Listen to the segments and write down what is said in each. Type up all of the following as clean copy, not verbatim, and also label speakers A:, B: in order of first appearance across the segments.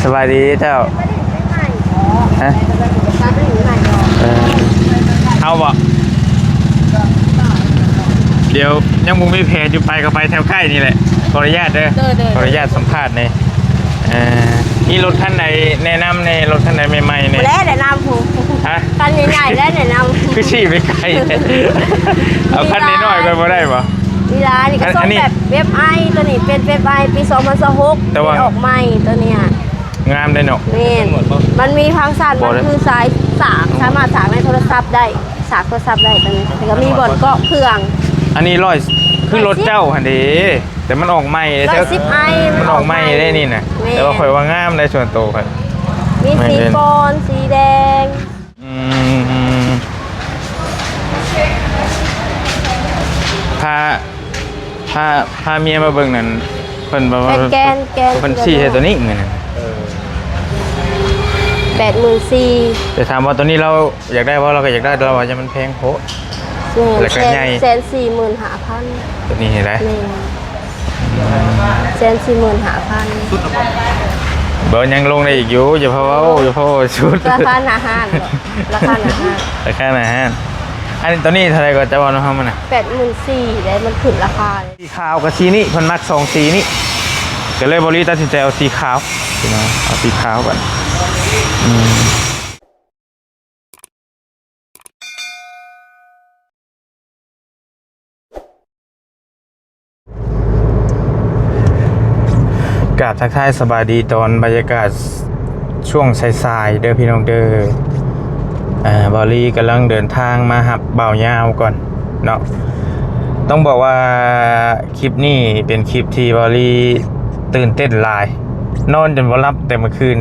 A: สบายดีเจ้าฮะเอาบ่เดี๋ยวยังมุงไม่เพจอยู่ไปก็ไปแถวใกล้นี่แหละขออนุญาตเด้อขออนุญาตสัมภาษณ์ในนี่รถท่านใดแนะนำในรถท่านใดใหม่ๆเนี่ย
B: แล้วแนะนำผมคันใหญ่ๆแล้วแนะนำ
A: คือชี้ไปไกลเอาคันนี้น้อยก็บ่ได้บ่
B: นี่ร้านนี่ก็ส่งแบบเว็บไอตัวนี้เป็นเว็บไอปี2026เป็นออกใหม่ตัวเนี้ย
A: งามได้เนาะ
B: มันมีพังสั่นมันคือสายสามารถสากในโทรศัพท์ได้สากโทรศัพท์ได้ตัวนี้แล้วก็มีบอร์ดเกาะเครื่อง
A: อันนี้ร้อยคือรถเจ้าหันดีแต่มันออกใหม่เลยมันออกใหม่ได้นี่นะแต่ว่าข่อยว่างามในส่วนโตครับ
B: มีสีบอลสีแดง
A: พาเมียมาเบิ่งนั่นเพิ่นบอกว่า
B: แกน
A: เพิ่นชี้ให้ตัวนี้เงิน
B: 84,000
A: แต่ถามว่าตัวนี้เราอยากได้เพราะเราก็อยากได้เราว่าจะมันแพงโหแล้วก็ใหญ่
B: 145,000
A: ตัวนี้เห็นไหม
B: 145,000
A: เบอร์ยังลงได้อีกอยู่อย่าเพราะว่าชุด
B: ราคาหนาห้านราคาหนา
A: ห้านอันนี้ตัวนี้เท่าไรก็จะว่าน้องมันน่ะ
B: 84,000ได้มันขึ้นราคา
A: สีขาวกับสีนี้เพิ่นมัก2สีนี้ก็เลยบริตัดสินใจเอาสีขาวเอาสีขาวก่อนกราบทักทายสบายดีตอนบรรยากาศช่วงสายๆเด้อพี่น้องเด้อบอลลี่กำลังเดินทางมาหับเบ่ายาวก่อนเนาะต้องบอกว่าคลิปนี้เป็นคลิปที่บอลลี่ตื่นเต้นหลายนอนจนบ่หลับแต่เมื่อคืน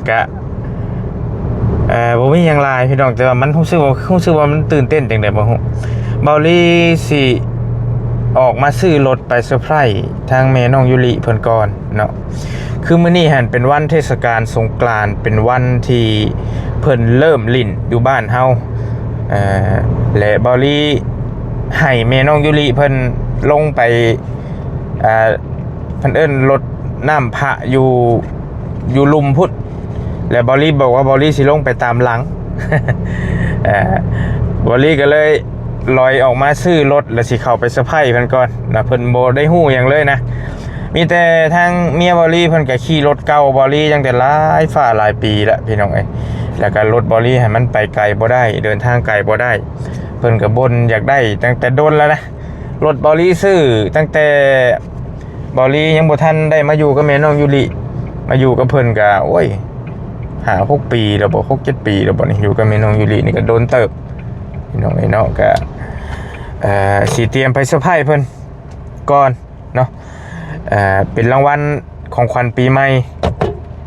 A: กะบ่มีหยังหลายพี่น้องแต่ว่ามันรู้สึกว่ามันตื่นเต้นจังได๋บ่ฮู้บอลลี่สิออกมาซื้อรถไปเซอร์ไพรส์ทางแม่น้องยุริเพิ่นก่อนเนาะคือมื้อนี้หันเป็นวันเทศกาลสงกรานต์เป็นวันที่เพิ่นเริ่มลิ้นอยู่บ้านเฮาและบอลี่ให้แม่น้องยุริเพิ่นลงไปเพิ่นเอิ้นรถน้ำพระอยู่ลุมพุทธและบอลี่บอกว่าบอลี่สิลงไปตามหลังบอลี่ก็เลยลอยออกมาซื้อรถแล้วสิเข้าไปเซอร์ไพรส์เพิ่นก่อนนะเพิ่นบ่ได้ฮู้หยังเลยนะมีแต่ทางเมียบอลี่เพิ่นก็ขี่รถเก่าบอลี่ตั้งแต่หลายปีแล้วพี่น้องเอ้ยแล้วก็รถบอลี่ให้มันไปไกลบ่ได้เดินทางไกลบ่ได้เพิ่นก็บ่นอยากได้ตั้งแต่โดนแล้วนะรถบอลี่ซื้อตั้งแต่บอลี่ยังบ่ทันได้มาอยู่กับแม่น้องยุริมาอยู่กับเพิ่นก็โอ้ย5-6 ปีแล้วบ่6-7 ปีแล้วบ่นี่อยู่กับแม่น้องยุรินี่ก็โดนเติบพี่น้องไอ้เนาะก็สิเตรียมไปเซอร์ไพรส์เพิ่นก่อนเนาะเป็นรางวัลของขวัญปีใหม่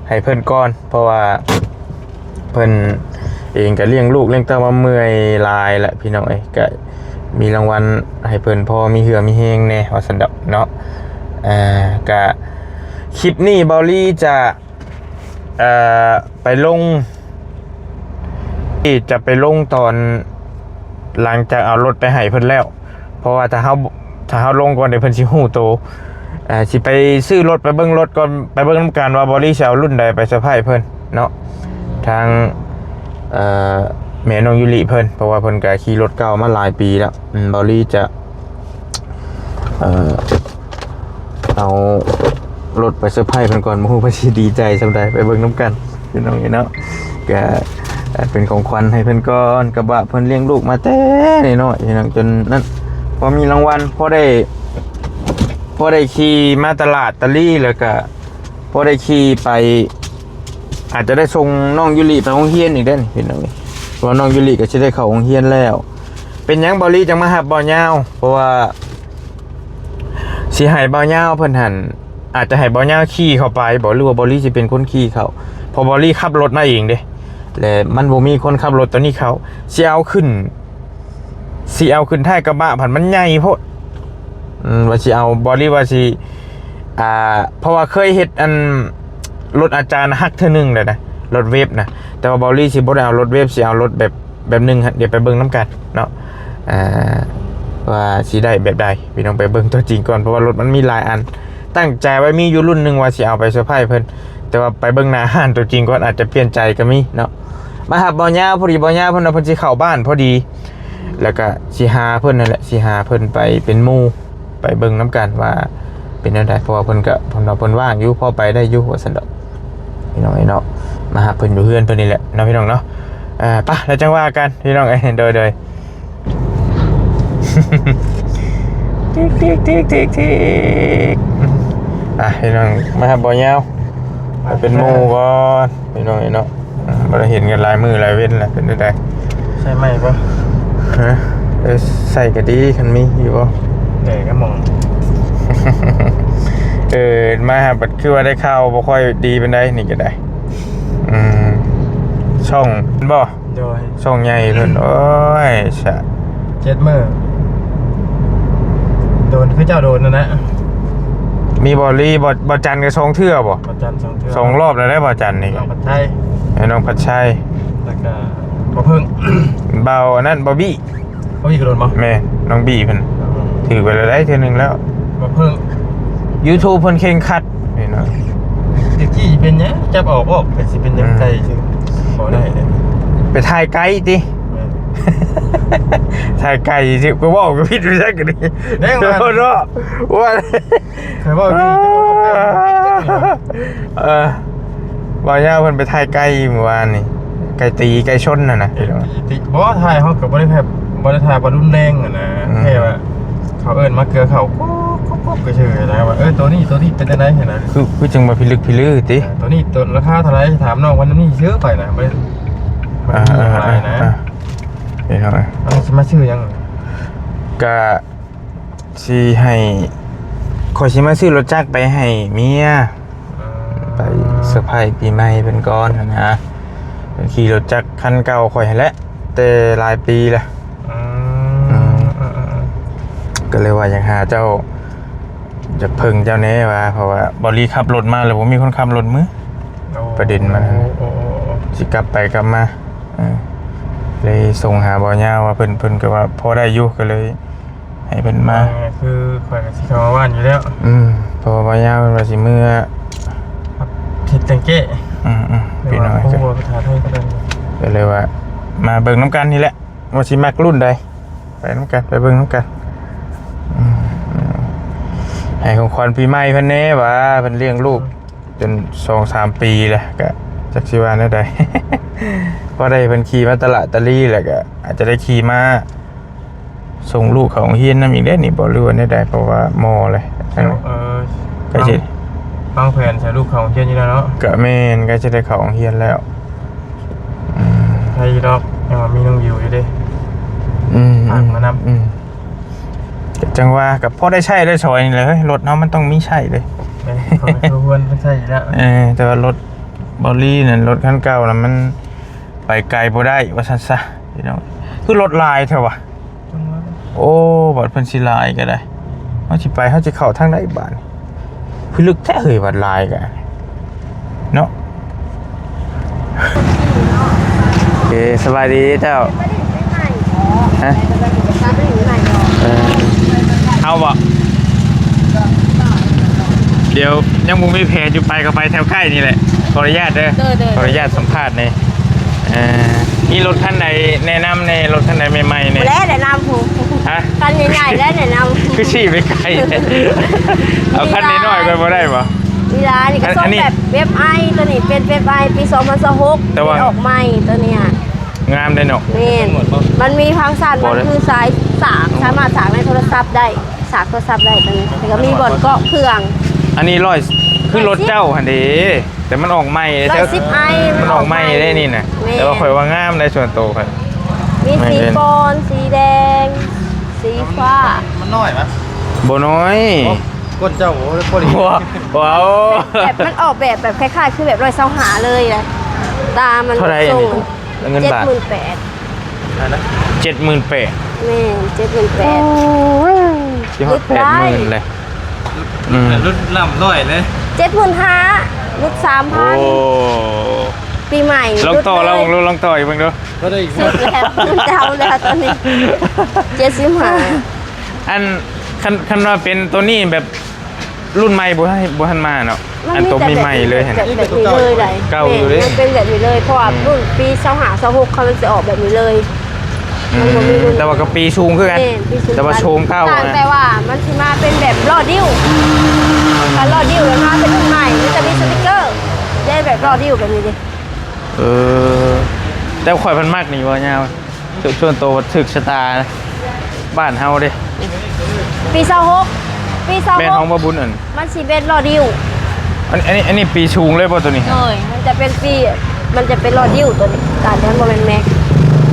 A: ให้เพิ่นก่อนเพราะว่าเพิ่นเองก็เลี้ยงลูกเลี้ยงเต้ามาเมื่อยลายแหละพี่น้องก็มีรางวัลให้เพิ่นพอมีเหือมีเฮงแน่ว่าซั่นดอกเนาะก็คลิปนี้เบาลี่จะไปลงตอนหลังจากเอารถไปให้เพิ่นแล้วเพราะว่าถ้าเฮาลงก่อนเดี๋ยวเพิ่นสิฮู้โตสิไปซื้อรถไปเบิ่งรถก่อนไปเบิ่งนำกันว่าบริษัทเอารุ่นใดไปเซอร์ไพรส์เพิ่นเนาะทางแม่น้องยุริเพิ่นเพราะว่าเพิ่นก็ขี่รถเก่ามาหลายปีแล้วบริจะเอารถไปเซอร์ไพรส์เพิ่นก่อนบ่ฮู้เพิ่นสิดีใจซำใดไปเบิ่งนำกันพี่น้องเนาะก็เป็นของขวัญให้เพิ่นก่อนกระบะเพิ่นเลี้ยงลูกมาแต่น้อยๆจนนั้นพอมีรางวัลพอได้ขี่มาตลาดตะลี่แล้วก็พอได้ขี่ไปอาจจะได้ส่งน้องยุริไปโรงเรียนอีกเด้อพี่น้องเพราะน้องยุริก็สิได้เข้าโรงเรียนแล้วเป็นหยังบอลี่จังมาหับบ่ยาวเพราะว่าสิให้บ่ยาวเพิ่นหั่นอาจจะให้บ่ยาวขี่เข้าไปบ่หรือว่าบอลี่สิเป็นคนขี่เขาพอบอลี่ขับรถมาเองเด้และมันบ่มีคนขับรถตัวนี้เขาสิเอาขึ้นท้ายกระบะผันมันใหญ่โพดว่าสิเอาบอลี่ว่าสิเพราะว่าเคยเฮ็ดอันรถอาจารย์ฮักเทื่อนึงเลยนะรถเวฟนะแต่ว่าบอลี่สิบ่ได้เอารถเวฟสิเอารถแบบนึงเดี๋ยวไปเบิ่งน้ำกันเนาะว่าสิได้แบบใดพี่น้องไปเบิ่งตัวจริงก่อนเพราะว่ารถมันมีหลายอัน ตั้งใจไว้มีอยู่รุ่นหนึงว่าสิเอาไปเซอร์ไพรส์เพิ่นแต่ว่าไปเบิ่งหน้าห้านตัวจริงก่อนอาจจะเปลี่ยนใจก็มีเนาะมาหับบ่ยาวพอดีบ่ยาวเพิ่นว่าเพิ่นสิเข้าบ้านพอดีแล้วก็สิหาเพิ่นนั่นแหละสิหาเพิ่นไปเป็นหมู่ไปเบิ่งนํกันว่าเป็นจังไดเพราะว่าเพิ่นก็เพิ่นว่างอยู่พอไปได้อยู่ว่าซั่นดอกพี่น้องเนาะมาหาเพิ่นอยู่เฮือนเพิ่นนี่แหละเนาะพี่น้องเนาะไปแล้วจังว่ากันพี่น้องโดยทิกพี่น้องมาครับบ่ยาวไปเป็นหมู่ก่อนพี่น้องเนาะบ่ได้เห็นกันหลายมื้อหลายเว้นแหละเป็นได้
C: ใช่ไหมปะ
A: ฮะใส่ก็ดีคันมีอยู่บ่
C: เด็กก็มอง
A: มาหาบัดคือว่าได้ข่าวบ่ค่อยดีปานใดนี่ก็ได้ช่องบ่
C: โดย
A: ช่องใหญ่เพิ่นโอ้ยชะ
C: 7 มื้อโดนคือเจ้าโดนนะ
A: มีบอลลี่บอจันกับทรงเทื่อบ่
C: บอจัน2 เทื่อ
A: 2 รอบแล้วได้บอจันนี่
C: น้องผัดไทย
A: น้องผัดชัย
C: แล้วก็บ่พึ่ง
A: เบาอันนั้นบอบี้
C: ก็โดนบ่
A: แม่น้องบี้เพิ่นถือไปแล้วได้เทื่อนึงแล้ว
C: บ่พึ่ง
A: YouTube เพิ่นเข่งคัดนี่เนาะ
C: ตะกี้เป็นหยังจับออกบ่ก็สิเป็นยังไงซื่อบ่ได้
A: ไปถ่ายไกด์ติถ่ายไก่สิก็บอกก็ผิดไปซะก็ดี
C: แน่ว่า
A: เนาะว่า
C: ใครบอกพี่
A: บ่ยาวเพิ่นไปถ่ายไก่เมื่อวานนี่ไก่ตีไก่ชนน่ะนะ
C: ติบ่ถ่ายเฮาก็บ่ได้แบบบ่ได้ถ่ายบ่รุนแรงอ่ะนะแค่ว่าเขาเอิ้นมาเกลือเขาก็เฉยนะว่าตัวนี้เป็นจังได๋เห็นนะ
A: คือจังว่าพิลึกพิลือติ
C: ตัวนี้ตัวราคาเท่าไหร่ถามน้องวันนี้ซื้อไปนะบ่อะไรนะ
A: เห็นไหม
C: สมาชื่อยัง
A: ก็สิให้ขอสิมาซื้อรถจักรไปให้เมียไปเซอร์ไพรส์ปีใหม่เป็นก้อนนะขี่รถจักรคันเก่าข่อยให้แล้วแต่หลายปีแล้วก็เลยว่าอยากหาเจ้าจะเพิ่งเจ้าแน่ว่าเพราะว่าบริขับรถมาแล้วผมมีคนขับรถมือประเด็นมันสิกลับไปกลับมาเลยส่งหาบ่อยาวว่าเพิ่นก็ว่าพอได้อยู่ก็เลยให้เพิ่นมา
C: คือข่อยก็สิเข้ามาบ้านอยู่แล้ว
A: พอบ่อยาวเพิ่นว่าสิมื้อ
C: ผิดตังเก้
A: พี่น้อยก็เลยว่ามาเบิ่งน้ำกันนี่แหละว่าสิมักรุ่นใดไปน้ำกันไปเบิ่งน้ำกันให้ของขวัญปีใหม่เพิ่นแน่ว่าเพิ่นเลี้ยงลูกจน 2-3 ปีแล้วก็จักสิว่าแนวใดพอได้เพิ่นขี่มาตลาดตะลี่แหละก็อาจจะได้ขี่มาส่งลูกเขาโรงเรียนนำอีกได้นี่บ่รู้ว่าได้เพราะว่ามอเลยก็สิ
C: วางแผนใส่ลูกเขาโรงเรียนอยู่แล้วเนาะ
A: ก็แม่นก็จะได้เข้าโรงเรียนแล้ว
C: ใครดอกยังมีน้องอยู่เด้มาน
A: ำจังว่ากับพ่อได้ใช้ได้ซอยนี่เลยรถเนาะมันต้องมีใช้เลย
C: เขาควรใช้อยู่แล้ว
A: แต่ว่ารถบอลลี่นั่นรถคันเก่าน่ะมันไปไกลบ่ได้ว่าซั่นซะพี่น้องคือรถลายเถอะวะโอ้บัดเพิ่นสิลายก็ได้เฮาสิไปเฮาสิเข้าทางใดบ้านคือลึกแท้เฮ้ยบัดลายก็เนาะโอเคสบายดีเจ้าฮะเอาบ่เดี๋ยวยังมุงไม่เพจอยู่ไปก็ไปแถวใกล้นี่แหละขออนุญาตเด้อขออนุญาตสัมภาษณ์นี่นี่รถคันไหนแนะนำในรถคันไหนใหม่ๆเนี่ย
B: แล้วแนะนำผม
A: ฮะ
B: คันใหญ่ๆแล้วแนะนำ
A: คือชี้ไปไกลเอาคันนี้หน่อยก็บ่ได้ป่ะ
B: นี่ร้านนี่ก็ส่งแบบเว็บไอตัวนี้เป็นเว็บไอปี2026
A: แต่ว่า
B: ออกใหม่ตัวเนี้ย
A: งามได้เนาะ
B: มันมีพังสั่นมันคือสามารถสากในโทรศัพท์ได้สากโทรศัพท์ได้ตัวนี้แต่ก็มีบอลเกาะเครื่อง
A: อันนี้คือรถเจ้าหันดีแต่มันออกใหม่มันออกใหม่ได้นี่นะแต่ว่าข่อยว่างามในส่วนโตครับ
B: มีสีบอลสีแดงสีฟ้า
C: มันน้อยมั้ย
A: บ่น้อย
C: ก้นเจ้าโอ้โห
A: ว้าว
B: แบบมันออกแบบคล้ายๆคือแบบรอยเสาหาเลยนะตามัน
A: ส่งเงินบาท
B: 78,000
C: นะ
A: 78,000แม่
B: 78,000
A: รุ่น80,000เลย
C: รุ่นล่ำน้อยเลย
B: 75,000รุ่น 3,000
A: โอ้
B: ปีใหม่
A: ลองต่ออีกเบิ่งดู
C: ก็ได้อีก
B: สุดแล้วรุ่นเจ้าแล้วตอนนี้75
A: อันคันว่าเป็นตัวนี้แบบ รุ่นใหม่บ่ทันมาเนาะอันตัวใหม่ๆเลยเห็น
B: แบบนี้เลยได้
A: เก่าอยู่เลย
B: มันเป็นแบบนี้เลยเพราะว่ารุ่นปี2526เขาจะออกแบบนี้เลยมันบ่มีรุ่น
A: แต่ว่าก็ปีชูงคือกัน
B: แม่นปีสูง
A: แต่ว่าโชมเก่า
B: ต่าง
A: นะ
B: แต่ว่ามันสิมาเป็นแบบล้อดิ้วถ้าล้อดิ้วแล้วมาเป็นรุ่นใหม่มันจะมีสติกเกอร์ได้แบบล้อดิ้วแบบนี้ดิ
A: เออแต่ข่อยเพันมากนี่ว่าเนี่ยถึกชวนโตว่าถึกชะตานะบ้านเฮาเด้
B: ปี26ปี
A: แม่นห้องบ่บุญอัน
B: 26มันสิเป็นล้อดิ้ว
A: อันนี้ปีชูงเลยป่ะตัวนี้
B: เลยมันจะเป็นปีมันจะเป็นล้อดิ้วตัวนี้การแทนโมเมนต์แม็ก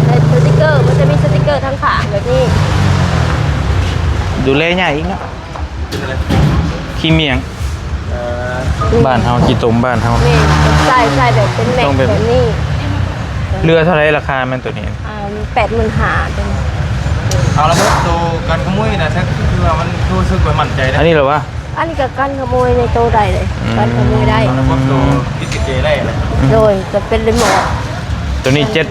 B: แต่สติกเกอร์มันจะมีสติกเกอร์ทั้งขางแบบนี้
A: ดูแลใหญ่อีกเนาะขี้เมียงบ้านเฮาขี้ตุ่มบ้านเฮา
B: นี่ใช่แบบเป็นแม็ก
A: ต้องเป็น
B: แบบนี้
A: เรือเท่าไรราคามันตัวนี้
B: 85,000เป็น
C: เอาละครับตัวการขโมยนะถ้าคือว่ามันรู้สึกว่ามั่นใจนะ
A: อันนี้เหรอวะ
B: อันนี้ก็กันขโมยในโตะได้เลยกันขโมยได้
C: แล้วก็ตัวพิจิตรได้เลย
B: โดยจะเป็นรีโมท
A: ตัวนี้70,000
B: 75,000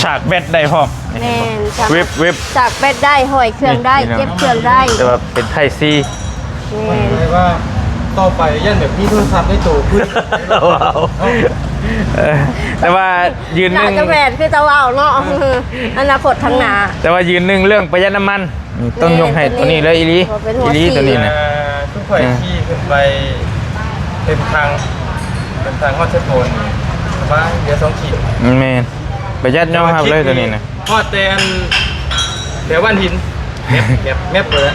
A: ฉากแบตได้พร้อม
B: แน่น
A: เว็บ
B: จากแบตได้หอยเครื่องได้
A: นี่
B: เก็บเครื่องได้
A: แต่ว่าเป็นไทยซี
B: แน่น
C: เลยว่าต่อไปยันแบบมีโทรศัพท์ได้โตขึ้น
A: ว้าวแต่ว่ายืนห
B: น่า
A: นึ่ง
B: จะแบนคือตะว่าวเนาะอนาคตทางหน้า
A: แต่ว่ายืนหนึ่งเรื่องประหยัดน้ำมันต้องยกให้ตัวนี้เลยอีลี
B: เป็นหัว
A: อีลี
B: ฉีด
A: ตัวนี้นะ
C: ทุกข่อยที่ขึ้นไปเป็นทางฮอดเชฟโฟนว่าเดี๋ยว2 ขีด
A: แมนประหยัดย่อครับเลยตัวนี้นะ
C: ฮอดเตนเดี๋ยวบ้านหินแมบเลย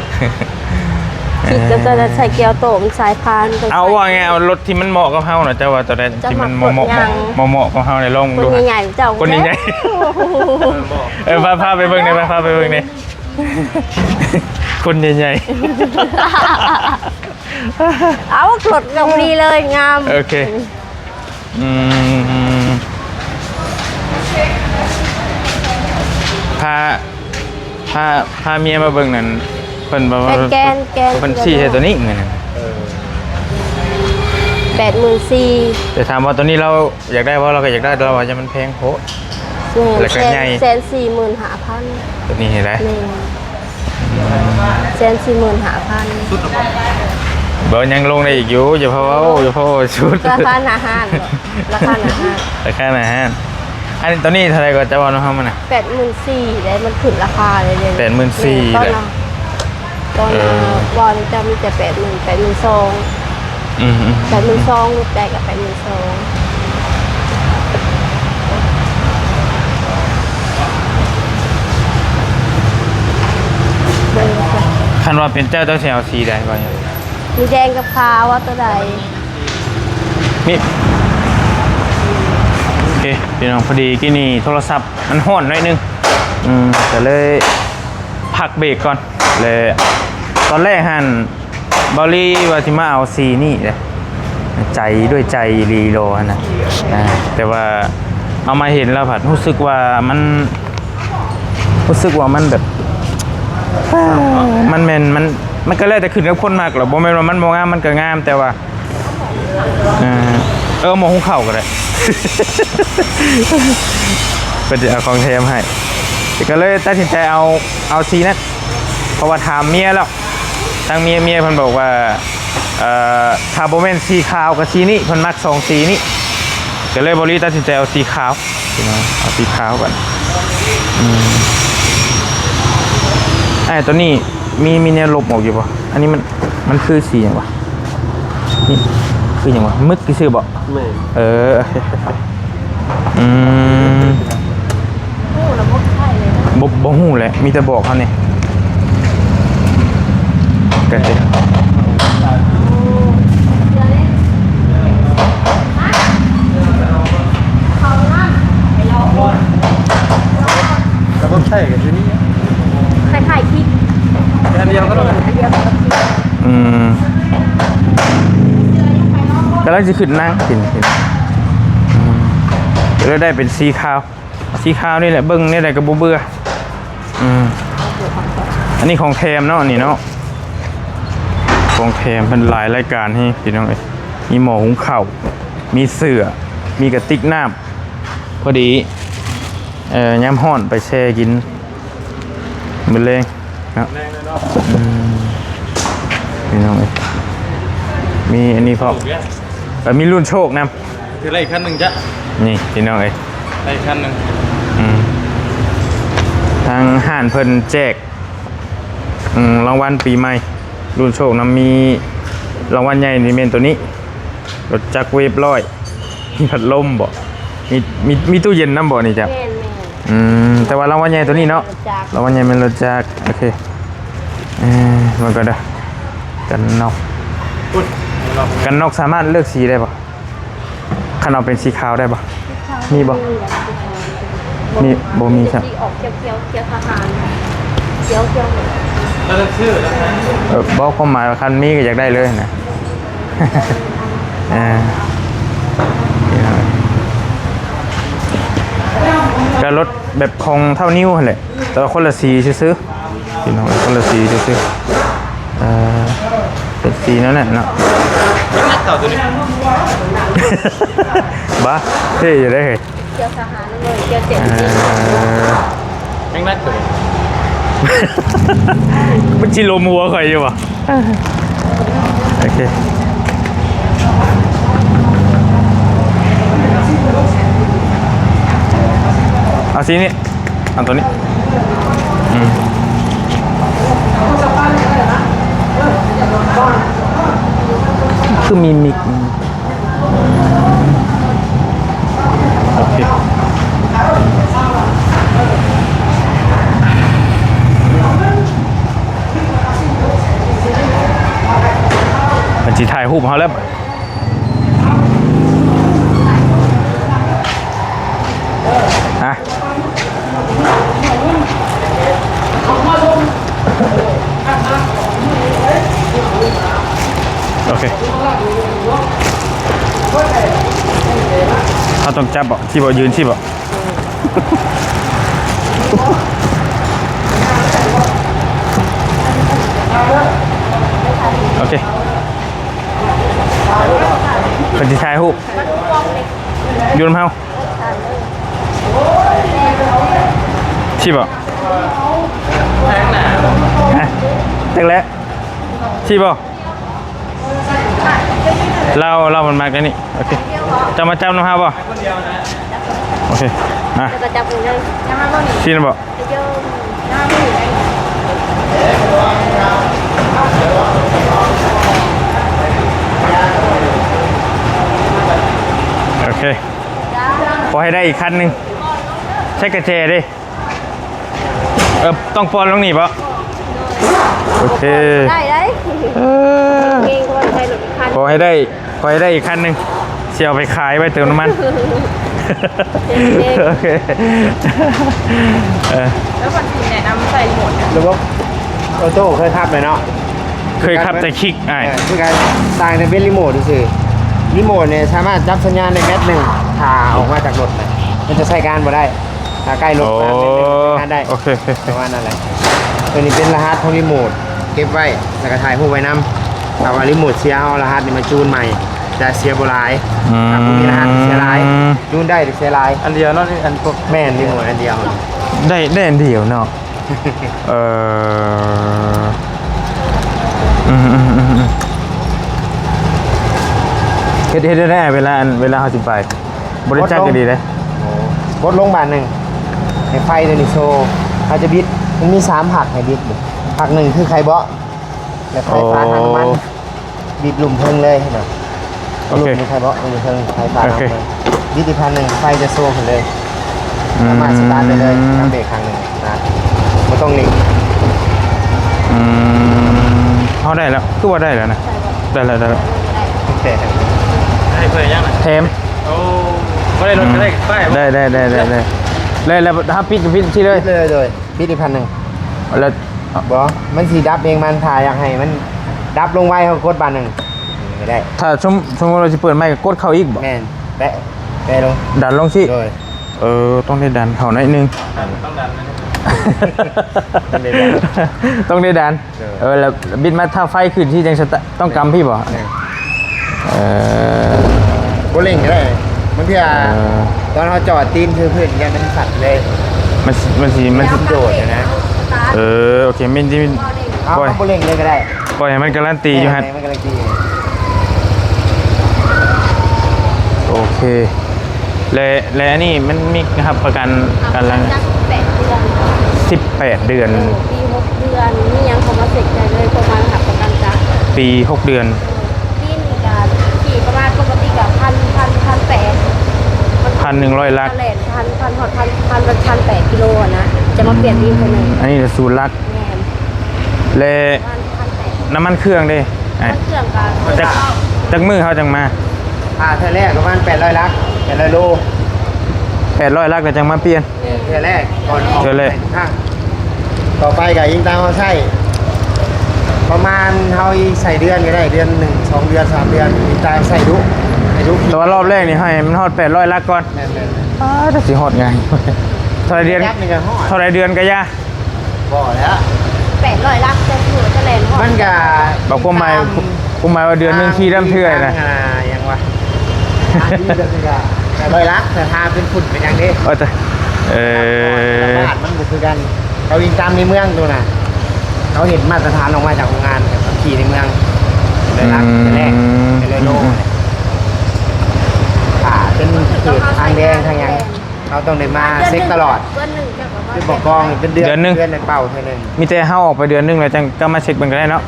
B: คิดก็จะใช้เกียวโตมันสายพาน
A: เอาว่าไงเอารถที่มันเหมาะกับเฮาหน่อยแต่ว่าตัวนั้นที่มันเหมาะกับเฮาในลอง
B: คน
A: ดู
B: ใหญ่ๆเจ้า
A: คนใหญ่พาไปเบิ่งได้ไหมพาไปเบิ่งนี่คนใหญ่
B: เอากดกับดีเลยงาม
A: โอเคพาเมียมาเบิ่งนั่นเพิ่นบอกว่า
B: เป็นแกน
A: เพิ่นชี้ให้ตัวนี้เหมือนกัน
B: 84,000
A: แต่ถามว่าตัวนี้เราอยากได้เพราะเราก็อยากได้แต่เราว่าจะมันแพงโห แล้วก็ใหญ่
B: 145,000
A: ตัวนี้เห็นไหม
B: นี่145,000
C: สุดหรอ
A: เบอร์ยังลงได้อีกอยู่อย่าเพราะว่าชุด
B: ราคาหนาห้านราคาหนาห้าน
A: ราคาไหนฮะอันนี้ตัวนี้เท่าไหรก็จะว่าน้องเขามันนะ
B: 84,000ได้มันขึ้นราคาเลยเลย
A: 84,000
B: ตอน
A: เลย
B: นั้นตอนบอลจะมีแต่82,000 82,000ลูกได้กับ82,000เบิ่งจ้ะ
A: คันว่าเป็นเจ้าเสียเอาสีใดบ้าง
B: มีแดงกับขาวว่าตัวใด
A: นี่โอเคพี่น้องพอดีกี่นี่โทรศัพท์มันห้อนหน่อยนึงแต่เลยพักเบรกก่อนเลยตอนแรกหันบอลลี่ว่าที่มาเอาสีนี่เลยใจด้วยใจรีโลนะแต่ว่าเอามาเห็นแล้วผัดรู้สึกว่ามันแบบ มันก็เลยแต่ขึ้นกับคนมากหรอกบ่แม่นว่ามันบ่งามมันก็งามแต่ว่าหมอหุงข้าวก็ได้ ก็จะเอาของแถมให้แต่ก็เลยตัดสินใจเอาสีนั้นเพราะว่าถามเมียแล้วทางเมียเพิ่นบอกว่าถ้าบ่แม่นสีขาวกับสีนี้เพิ่นมัก2สีนี้ก็เลยบ่รีตัดสินใจเอาสีขาวพี่น้องเอาสีขาวก่อนตัวนี้มีแนวลบออกอยู่ป่ะอันนี้มันคือสีอย่างวะนี่คืออย่างวะมึกกี่ชื่อบอก
C: ไม่
B: หูแล้วบ่ใช่เลยนะ
A: บ่หูแหละมีแต่บอกเขาเนี่ยกันสิ
C: แล้วก็ใช่กันที่นี่
B: คล้ายๆพริก
C: แค่เดียวก็ต้อง
B: อันเดียวกับพริก
A: กำลังจะขึ้นนั่งกินแล้วได้เป็นสีขาวนี่แหละเบิ้งนี่แหละกับเบื่ออันนี้ของแถมเนาะนี่เนาะของแถมเป็นหลายรายการให้พี่น้องเลยมีหม้อหุงข้าวมีเสื่อมีกระติกน้ำพอดีย้ำห่อนไปแช่กินเป็นเลงนะ
C: แรงเลย
A: พี่น้องเอ้ยมีอันนี้พอมีรุ่นโชคนำ
C: คืออะไรอีกขั้นหนึ่งจ้ะ
A: นี่พี่น้องเอ้ย
C: อะไรอีกขั้นหนึ่ง
A: ทางห้านเพิ่นแจกรางวัลปีใหม่รุ่นโชคนำมีรางวัลใหญ่นี่เมนตัวนี้รถจักรเวฟร้อยมีพัดลมบ่มีตู้เย็นน้ำบ่นี่จ้ะ
B: แม่น
A: แต่ว่ารางวัลใหญ่ตัวนี้เนาะ
B: จาก
A: รางวัลใหญ่เป็นรถจักรโอเคมันก็ได้กันนอก
C: อุ๊ยเรา
A: กันนอกสามารถเลือกสีได้ป่ะขนาดเป็นสีขาวได้ป่ะ มีบ่ มีบ่มีครับ
B: ที่ออกเขียวทหารเขียวเหมือน
C: เราจะชื่อแล้วนะ
A: บอกความหมายว่าคันมีก็อยากได้เลยนะ นี่ครับก็รถแบบของเท่านิ้วหั่นแหละแต่ว่าคนละสีซื้อๆพี่น้องคนละสีซื้อๆเป็นสีนั่นแหละเนาะ
C: ยังนักเก่าตัวนี้
A: บ้าเท่อยู่ได้เหรอ
B: เขียวทหารเลยเขียวเจ็ด
C: ยังนักเก่า
A: มันจิลมหัวใครอยู่วะโอเคเอาสีนี้เอาตัวนี้คือมีมิกโอเคมันจีถ่ายรูปเขาแล้วอ่ะโอเคเขาต้องจับบ่ที่บ่ยืนที่บ่โอเคเป็นที่ถ่ายรูปยืนเฮาที่บ่ฮะตึกแล้วที่บ่เรามันมากันนี่โอเคจะมาจับน้องฮาบ่โอเคอ่ะ
B: แล้วก็จับมือเลยน้ำมันบ่หนี
A: ที่นั่นบ่
B: ไปเจอน้ำมันหนีเลย
A: โอเคพอให้ได้อีกคันหนึ่งใช้กระเจดิต้องปอนลงนี่ปะโอเค
B: ได้เองก็ใช้รถคัน
A: พอให้ได้อีกคันหนึ่งเชียวไปขายไปเติมน้ำมันโอเค
D: แล้วคนที่แนะนำใส่หมดเนี่ย
C: ระบบออโต้เคยขับไหมเนาะ
A: เคยขับแต่คลิกไอ้
C: คือการต่างในเป็นรีโมทดูสิรีโมทเนี่ยสามารถจับสัญญาณในแมตหนึ่งถ่าออกมาจากรถเลยมันจะใช้การบ่ได้ถ้าใกล้รถ
A: โอ้
C: มาเป็นการได้
A: โอเค
C: ประมาณนั้นแหละตัวนี้เป็นรหัสของรีโมทเก็บไว้แล้วก็ถ่ายผู้ไว้นำแต่ว่ารีโมทเสียเอารหัสนี่มาจูนใหม่จะเสียโบราณถ้าผู้มีรหัสเสียหลายจูนได้หรือเสียหลาย
A: อันเดียวเนาะนี่อันพวก
C: แม่นรีโมทอันเดียว
A: ได้อันเดียวเนาะเออเฮ็ดได้เวลาเขาสิไปบริจาคก็ดีเลย
C: รถโรงพยาบาลหนึ่งในไฟเดนิโซเขาจะบิดมันมี3ผักให้บิดผักหนึ่งคือไข่เบาะแล้วไฟฟ้าทางน้ำมันบิดหลุมเพิ่งเลยเห็นไหม
A: โอ
C: หลุ
A: เค
C: มมีไข่เบาะหลุมเพิ่งไฟฟ้า
A: โอ
C: ทาง
A: เค
C: มันบิดอีกพันหนึ่งไฟจะโซ่ขึ้นเลยสามารถสตาร์ทได้เลยทำเบรกครั้งหนึ่งนะไม่ต้องหนี
A: เขาได้แล้วคือว่าได้แล้วนะได้แล้ว
C: โอเค
A: ได้เพื่อยังนะเทม
C: โอ้ไม่ได้รถก็ได้ป้าย
A: ได้แล้วถ้าปิดที่เลย
C: บิดเลยบิดอีกพันหนึ่ง
A: แล้ว
C: บอมันสีดับเองมันถ่ายอยากให้มันดับลงไว้เขากดบานหนึ่งไม่ได้
A: ถ้าสมมติเราจะเปิดไมค์ก็กดเข้าอีกบ่
C: แม่นแปะลง
A: ดันลงสิ
C: โดย
A: ต้องได้ดันเข้าหน่อยนึง
C: ต้องดันนะ
A: ต้องได้ดันแล้วบิดมาถ้าไฟขึ้นที่ยังต้องกำพี่บ่
C: โบเล่งก็ได้บางทีตอนเขาจอดตีนคือพื้นยังมันสั่นเลย
A: มันสิ
C: โดดนะ
A: โอเคไม่ได้
C: เอ เอา
A: ปล่อย
C: โบเล่งเลยก็ได้
A: ปล่อยให้มันการันตีอยู่ฮะ
C: มันการันตี
A: โอเคและอันนี้มันมีครับประกันกันละ
B: จัก8 เดือน
A: 18 เดือน
B: ปี6 เดือนนี่ยังเขามาเสร็จใจเลยประมาณหักประกันจ้ะ
A: ปี 6 เดือน
B: ที่มีการขี่ประมาณปกติกับ
A: 1,100 ลัก
B: พัน8 กิโลอะนะจะมาเปลี่ยนดีคนหนึ่ง
A: อันนี้จะศูนย์ลัก
B: แม่น
A: และ
B: 1,800
A: น้ำมันเครื่องเด้
B: มันเครื่องกัน
A: จักมือเขาจังมา
C: เธอแรกประมาณ800 ลัก800 โล
A: 800 ลักแต่จังมาเปลี่ยน
C: เธอแรกก่อนออก
A: เทื่อแรก
C: ข้างต่อไปกับยิงตามเขาใช่ประมาณเขาใส่เดือนก็ได้เดือน1 2 เดือน 3 เดือนยิงตามใส่ดุให้ดุ
A: แต่ว่ารอบแรกนี่ให้มันฮอด800 ลักก่อน
C: แม่น
A: แต่สิฮอดไง เท่าไร
C: ๆ
A: เดือน
C: ยับนี่ก็ห่อ
A: เท่าไรเดือนก็ยา
C: บ่แล้ว
B: 800 ลักจะถือจะแลนหอด
C: มันก็
A: บอกความหมายว่าเดือนหนึงขี่น้ำเทื่อยนะ
C: ยังวะที่เดือนนึงก็800 ลักแต่ทาเป็นฝุ่นเป็นอย่างนี้
A: โอ้แต่เออ
C: ตลาดมันก็คือกันเราวิ่งตามในเมืองดูนะเขาเห็นมาตรฐานออกมาจากโรงงานแบบขี่ในเมืองเลยรักเป็นแรกเป็นเลยโลขาเป็นเขตทางแดงทางหยังเราต้องได้มาเช็คตลอด
B: เดือนหนึ่งจะประมาณ
C: คือบอกกองเป็นเดือนเดือนในเป่าเท่านึง
A: มีแต่เฮาออกไปเดือนหนึงแล้วจังก็มาเช็คมันก็ได้เนาะ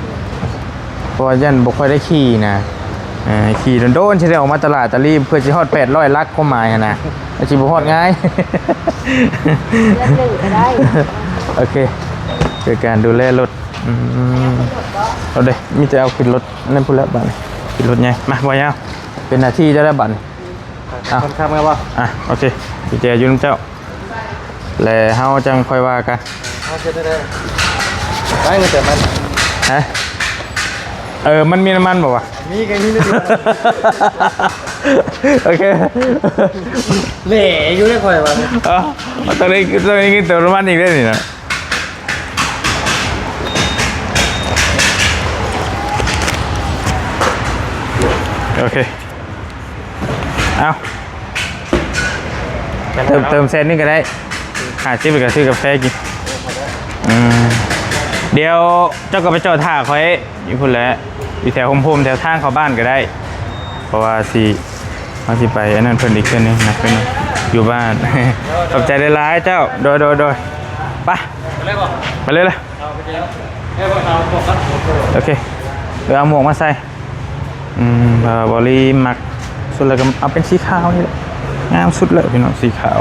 A: เพราะว่ายันบ่ค่อยได้ขี่นะขี่โดนๆสิได้ออกมาตลาดตะลีเพื่อสิฮอด800 ลักความหมายอะนะอาสิบ่ฮอดง่าย
B: เดือนหนึ่งก็ได้
A: โอเคคือการดูแลรถเอาเด้มีแต่เอาขึ้นรถนั่นพูดแล้วบัดนี้ขึ้นรถไงมาบ่ยาวเป็นหน้าที่เจะได้บัดนี้
C: คนข้ามกันว่า
A: อ่ะโอเคพี่เจอยู่น้ำเจ้าแล้วเฮาจังค่อยว่ากัน
C: เขาจะได้ได้เงินแต่มัน
A: ฮะมันมีน้ำมันบ่วะ
C: มีกันนี่นึง
A: โอเค
C: เหล่อยู่ได้ค่อยวะ
A: ตอนนี้กินเติมน้ำมันอีกได้นี่นะโอเคเอาเติมเซนนี่ก็ได้ขาดจิ๊บไปกับซื้อกาแฟกินเดี๋ยวเจ้าก็ไปจอดท่าคอยอยู่พุ่นแหละอยู่แถวโฮมๆแถวทางเข้าบ้านก็ได้ เพราะว่าเขาสิไปอันนั้นเพิ่นอีกเพิ่นนึงนะเพิ่นอยู่บ้าน ขอบใจได้ร้ายเจ้าโดยไปไปเลยล่ะโอเคเดี๋ยวเอาหมวกมาใส่บอลลี่มักสุดเลยก็เอาเป็นสีขาวนี่แหละงามสุดเลยพี่น้องสีขาว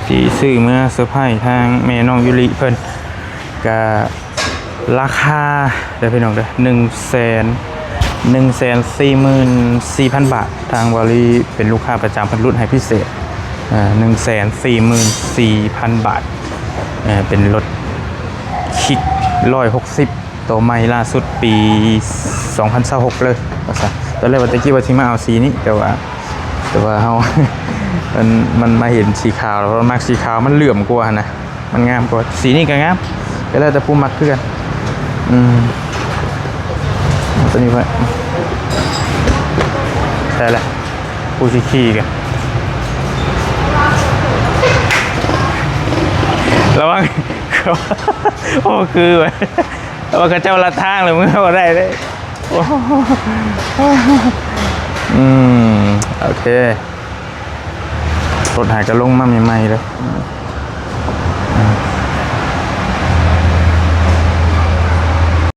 A: สีซื้อเมื่อเซอร์ไพรส์ทางแม่น้องยุริเพิ่นก็ราคาเดี๋ยวพี่น้องเด้อ144,000 บาททางวอลลี่เป็นลูกค้าประจำพันรุ่นให้พิเศษ144,000 บาทเป็นรถคิก160ตัวใหม่ล่าสุดปี 2026 เลยว่าซะตอนแรกว่าตะกี้ว่าสิมาเอาสีนี้แต่ว่าเฮา มันมาเห็นสีขาวแล้วมักสีขาวมันเหลื่อมกว่านะมันงามกว่าสีนี้ก็งามก็แล้วแต่ผู้มักคือกันตัวนี้ไว้ใช่แหละผู้ชิขี่กันระวัง โอ้คือไว้ระวังกระเจ้าละทางเลยมึงเข้าได้เลยโอเครถหายกระลงมาใหม่ๆเลย